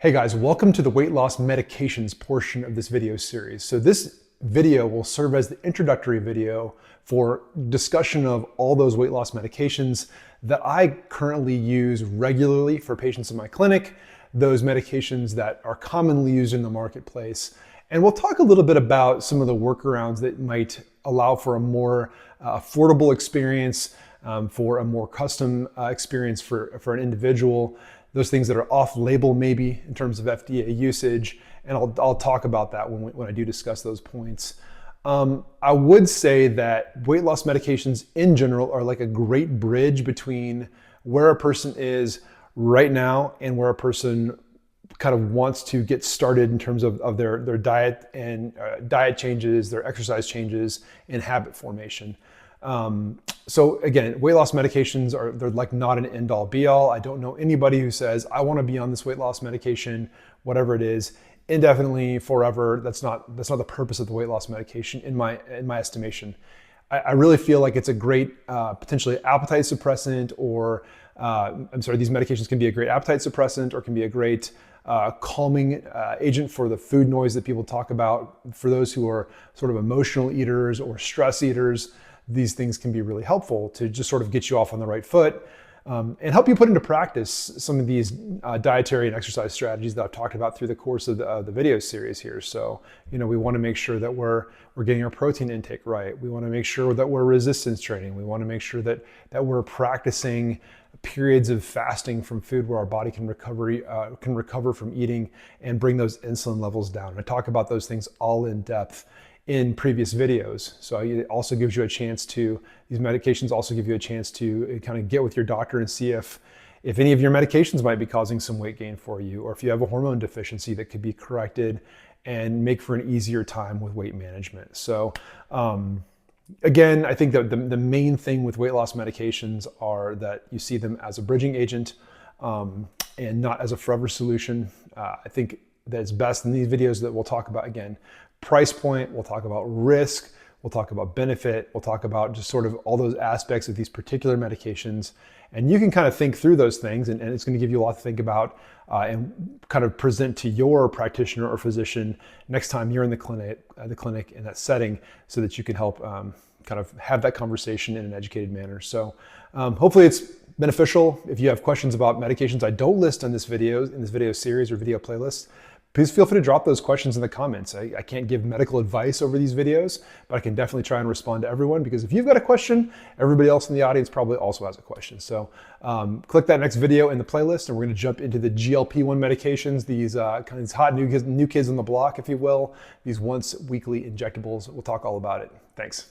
Hey guys, welcome to the weight loss medications portion of this video series. So this video will serve as the introductory video for discussion of all those weight loss medications that I currently use regularly for patients in my clinic, those medications that are commonly used in the marketplace. And we'll talk a little bit about some of the workarounds that might allow for a more affordable experience, for a more custom experience for an individual. Those things that are off-label maybe in terms of FDA usage, and I'll talk about that when I do discuss those points. I would say that weight loss medications in general are like a great bridge between where a person is right now and where a person kind of wants to get started in terms of their diet and diet changes, their exercise changes, and habit formation. So again, weight loss medications they're like not an end all be all. I don't know anybody who says, I want to be on this weight loss medication, whatever it is, indefinitely, forever. That's not the purpose of the weight loss medication in my estimation. I really feel like it's a great potentially appetite suppressant, or these medications can be a great appetite suppressant or can be a great calming agent for the food noise that people talk about. For those who are sort of emotional eaters or stress eaters, these things can be really helpful to just sort of get you off on the right foot and help you put into practice some of these dietary and exercise strategies that I've talked about through the course of the video series here. So, we want to make sure that we're getting our protein intake right. We want to make sure that we're resistance training. We want to make sure that we're practicing periods of fasting from food where our body can recover from eating and bring those insulin levels down. I talk about those things all in depth in previous videos. So it also gives you a chance these medications also give you a chance to kind of get with your doctor and see if any of your medications might be causing some weight gain for you, or if you have a hormone deficiency that could be corrected and make for an easier time with weight management. So again, I think that the main thing with weight loss medications are that you see them as a bridging agent and not as a forever solution. I think that it's best in these videos that we'll talk about, again, price point, we'll talk about risk, we'll talk about benefit, we'll talk about just sort of all those aspects of these particular medications. And you can kind of think through those things, and it's going to give you a lot to think about and kind of present to your practitioner or physician next time you're in the clinic in that setting, so that you can help kind of have that conversation in an educated manner. So hopefully it's beneficial. If you have questions about medications I don't list in this video series or video playlist, please feel free to drop those questions in the comments. I can't give medical advice over these videos, but I can definitely try and respond to everyone, because if you've got a question, everybody else in the audience probably also has a question. So click that next video in the playlist, and we're going to jump into the GLP-1 medications, these hot new kids on the block, if you will, these once weekly injectables. We'll talk all about it. Thanks.